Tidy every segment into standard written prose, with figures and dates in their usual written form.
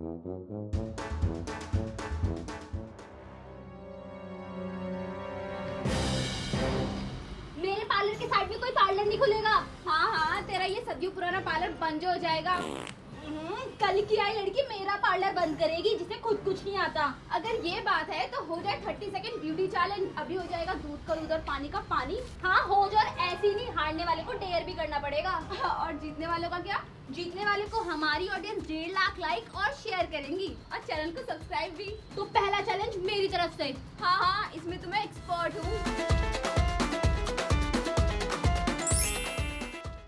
मेरे पार्लर के साइड में कोई पार्लर नहीं खुलेगा। हाँ हाँ, तेरा ये सदियों पुराना पार्लर बंद हो जाएगा। कल की आई लड़की मेरा पार्लर बंद करेगी जिसे खुद कुछ नहीं आता। अगर ये बात है तो हो जाए 30 सेकंड ब्यूटी चैलेंज। अभी हो जाएगा दूध का दूध और पानी का पानी। हाँ हो जाए, ऐसी नहीं, हारने वाले को डेयर भी करना पड़ेगा। और जीतने वालों का क्या? जीतने वाले को हमारी ऑडियंस 1.5 लाख लाइक और शेयर करेंगी और चैनल को सब्सक्राइब भी। तो पहला चैलेंज मेरी तरफ से। हाँ हाँ, इसमें तो मैं एक्सपर्ट हूँ।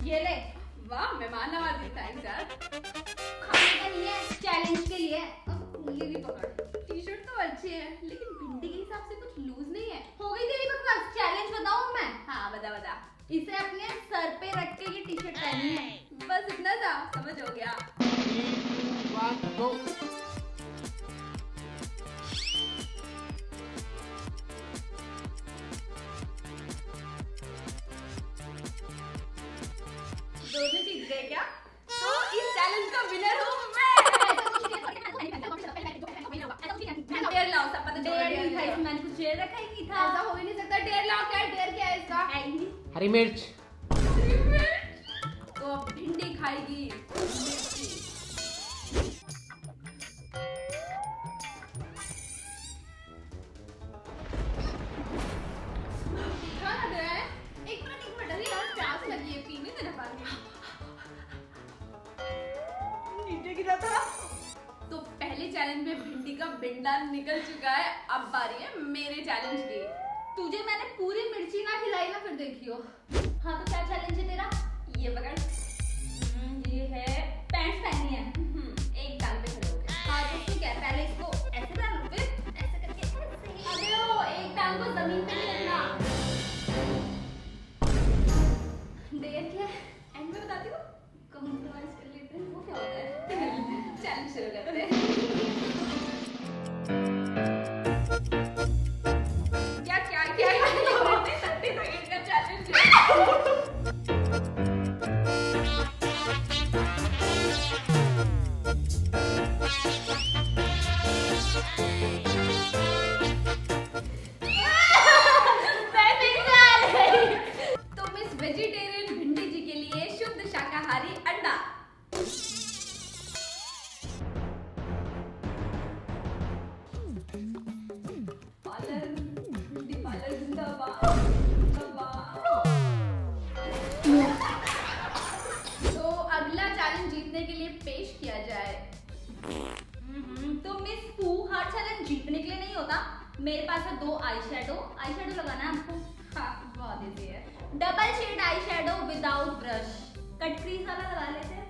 ये ले। वाह, मेहमान नवाजी, थैंक्स यार। खाने का नहीं है, चैलेंज के लिए। ये भी पकड़। टी शर्ट तो अच्छी है लेकिन भिंडी के हिसाब से कुछ लूज नहीं है। हो गई तेरी बकवास, चैलेंज बताऊं मैं? हाँ बता बता। इसे अपने सर पे रख के ये टी शर्ट पहनी है। बस इतना था, समझ हो गया। 1, go. दोनों जीत गए क्या? तो इस चैलेंज का विनर हूँ मैं। डेयर लाओ, सब पता डेयर नहीं था इसमें, मैंने कुछ डेयर रखा ही नहीं था। ऐसा हो ही नहीं सकता। डेयर लाओ, क्या डेयर क्या है इसका? है ही नहीं। हरी मिर्च. तो अब भिंडी खाएगी। मिर्ची। क्या लग रहा है? एक मिनट, अरे यार प्यास लगी है, पीने देना पानी। नीचे गिरा था। तो पहले चैलेंज में भिंडी का बिंडा निकल चुका है। अब बारी है मेरे चैलेंज की। तुझे मैंने पूरी मिर्ची ना खिलाई ना, फिर देखियो। हाँ तो क्या चैलेंज है तेरा? ये पकड़। ये है, पैंट्स पहनी है। एक टांग पे खड़े हो गए। हाँ तो ठीक है, पहले इसको ऐसे पहन लो, फिर ऐसे करके ऐसे। अबे ओ, एक टांग को जमीन पे नहीं रखना। देर क्या है? एंड में बताती हूँ। कंप्रोमाइज कर लेते हैं। वो क्या होता है? चैलेंज शुरू करते हैं। क्या 30 सेकंड का चैलेंज है। तो मिस वेजिटेरियन भिंडी जी के लिए शुद्ध शाकाहारी अंडा। पार्लर, भिंडी पार्लर जिंदाबाद। तो अगला चैलेंज जीतने के लिए पेश किया जाए। तो मिस पू, हर चैलेंज जीतने के लिए नहीं होता। मेरे पास है 2 आई शेडो लगाना है आपको। हाँ, बहुत इजी है। Double shade eye shadow without brush, cut crease वाला लगा लेते हैं।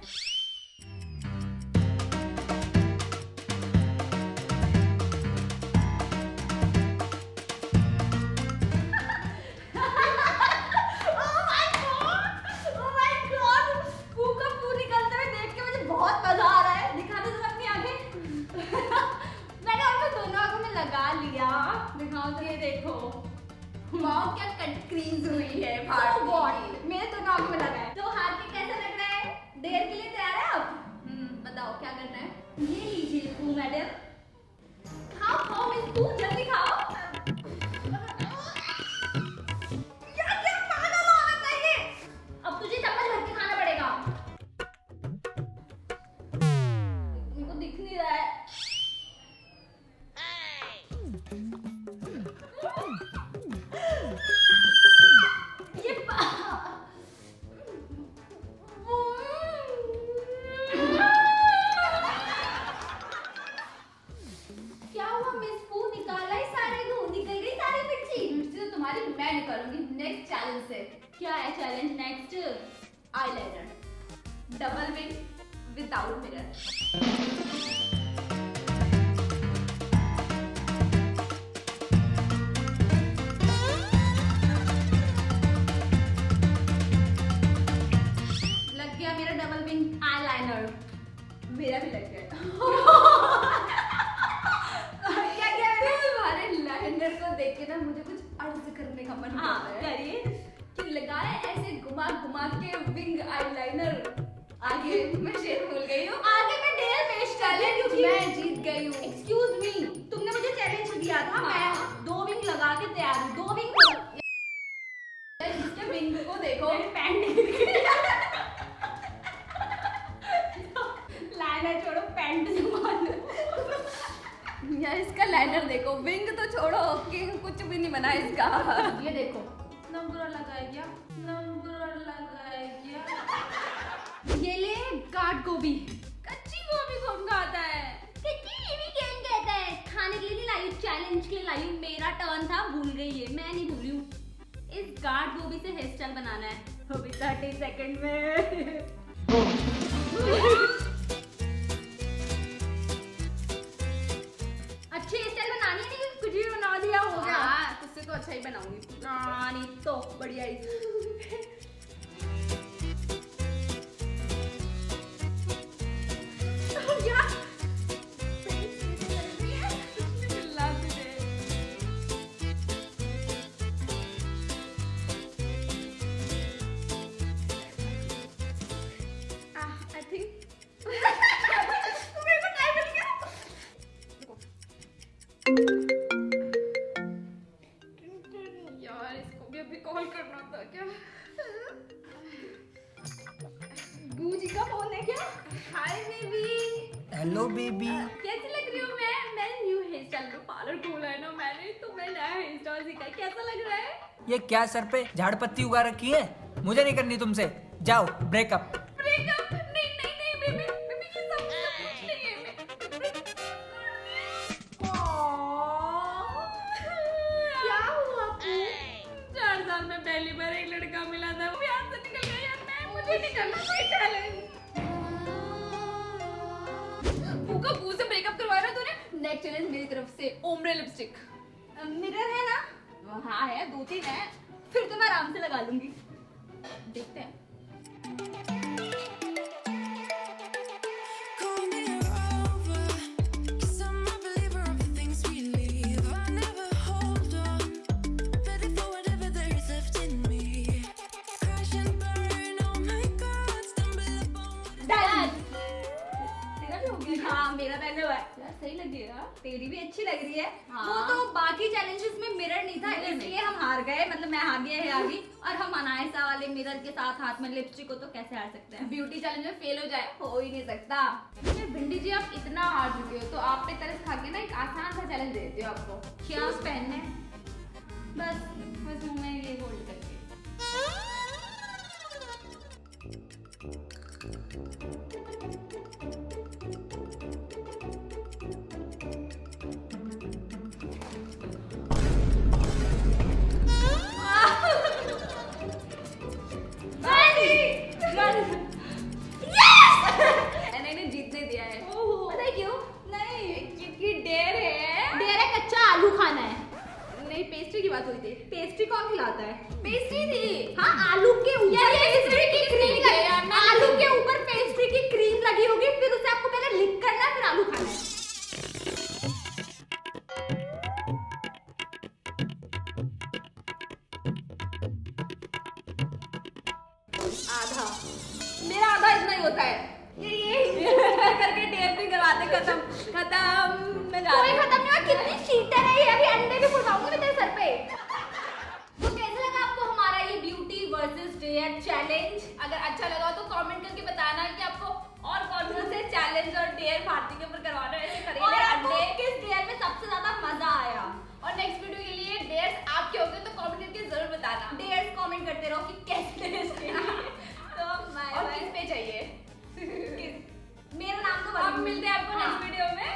Oh my God! पू का पू निकलते हुए देख के मुझे बहुत मजा आ रहा है। दिखा दे तुम अपनी आंखें। मैंने उनको दोनों आंखों में लगा लिया। दिखाओ तो, ये देखो। वाओ, क्या कट क्रीज हुई है So भारती what? की। मेरे दोनों आंखों में लगा है। तो हार के कैसा लग रहा है? डेयर के लिए तैयार है आप? बताओ क्या करना है? ये लीजिए पू मैडम। खाओ मिस पू, जल्दी खाओ। क्या पागल औरत है ये? अब तुझे चम्मच भर के खाना पड़ेगा। इनको दिख नहीं रहा है। ये गई हूँ। एक्सक्यूज मी, तुमने मुझे चैलेंज दिया था, मैं 2 विंग लगा के तैयार हूँ। 2 विंग इसके विंग को देखो। पैंट लाइनर छोड़ो, पैंट संभाल। यार इसका लाइनर देखो, विंग तो छोड़ो कि कुछ भी नहीं बना इसका। ये देखो, नंबर लगाया क्या? नंबर लगाया क्या? ये ले गार्ड गोभी। कच्ची गोभी कौन खाता है? कितनी भी गेम कहता है, खाने के लिए नहीं लाई, चैलेंज के लिए लाई हूँ। मेरा टर्न था, भूल गई है। मैं नहीं भूली हूँ। इस गार्ड गोभी से हेयर स्टाइल बनाना है अभी 30 सेकंड में। अच्छी हेयर स्टाइल बनानी है, नहीं कुछ भी बना दिया हो गया। हाँ, तुझसे तो अच्छा ही बनाऊंगी। नहीं तो बढ़िया ही। चिल्लाती रहे। I think मेरे को टाइम मिल गया। यार इसको भी अभी कॉल करना था क्या? गूजी का फोन है क्या? Hi baby, hello baby. कैसी लग रही हूँ मैं? मैंने न्यू हेयर स्टाइल का पार्लर खोला है ना मैंने, तो मैं नया हेयर स्टाइल सीखा है। कैसा लग रहा है? ये क्या सर पे झाड़ पत्ती उगा रखी है? मुझे नहीं करनी तुमसे, जाओ ब्रेकअप। ब्रेकअप? नहीं नहीं नहीं बेबी, बेबी ये सब कुछ नहीं है। क्या हुआ आपको? 4 साल में पहली बार एक लड़का मिला था, वो प्यार से निकल गया यार। मुझे नहीं करना ये चैलेंज। फूका फू से ब्रेकअप करवाया ना तूने? नेक्स्ट चैलेंज मेरी तरफ से ओम्ब्रे लिपस्टिक। मिरर है ना? हाँ है, 2-3 है। फिर तो मैं आराम से लगा लूंगी। देखते हैं। Call me a rover, 'cause I'm a believer of the things we leave. I never hold on, ready for whatever there is left in me. Crash and burn, oh my God, stumble upon done. तेरा भी हो गया क्या? हाँ मेरा पहले हुआ है। यार सही लगी है यार। तेरी भी अच्छी लग रही है। हाँ। वो तो बाकी चैलेंजेस में मिरर नहीं था, मिरर नहीं। इसलिए हम हार गए। मतलब मैं हार गया है आगे, और हम अनायसा वाले मिरर के साथ हाथ में लिपस्टिक को तो कैसे हार सकते हैं? ब्यूटी चैलेंज में फेल हो जाए, हो ही नहीं सकता। यार भिंडी जी, आप इतना हार चुके हो, तो आप पे तरस खा के ना एक आसान सा चैलेंज देती हूँ आपको। क्या पहनने? बस मुंह में ये होल्ड करके। मैंने इन्हें जीतने दिया है। पता है क्यों? नहीं, क्योंकि डेयर है। डेरा कच्चा आलू खाना है। नहीं, पेस्ट्री की बात हुई थी। पेस्ट्री कौन खिलाता है? पेस्ट्री थी। हाँ, आलू के ऊपर यार, ये पेस्ट्री की क्रीम ठीक है यार, मैं आलू के ऊपर पेस्ट्री की क्रीम लगी होगी, फिर उसे आपको पहले लिक करना है, फिर आलू खाना है। आधा, मेरा आधा इतना ही होता है। ये करके डेयर भी करवाते, खत्म खत्म। मैं जा कोई रही हूँ। खत्म नहीं हुआ। कितनी चीटर है ये, अभी अंडे भी फुलाऊंगी मैं तेरे सर पे। तो कैसा लगा आपको हमारा ये ब्यूटी वर्सेस डेयर चैलेंज? अगर अच्छा लगा तो कमेंट करके बताना कि आपको और कौन से चैलेंज और डेयर भारती के ऊपर करवाना है। ऐसे और करेंगे आपको अंडे। किस डेयर में सबसे ज्यादा मजा आया? और नेक्स्ट वीडियो के लिए डेयर्स आपके होंगे तो कमेंट करके जरूर बताना। डेयर्स कमेंट करते रहो कि कैसे टेस्ट तो और किस पे चाहिए? मेरा नाम तो अब मिलते हैं आपको नेक्स्ट वीडियो में।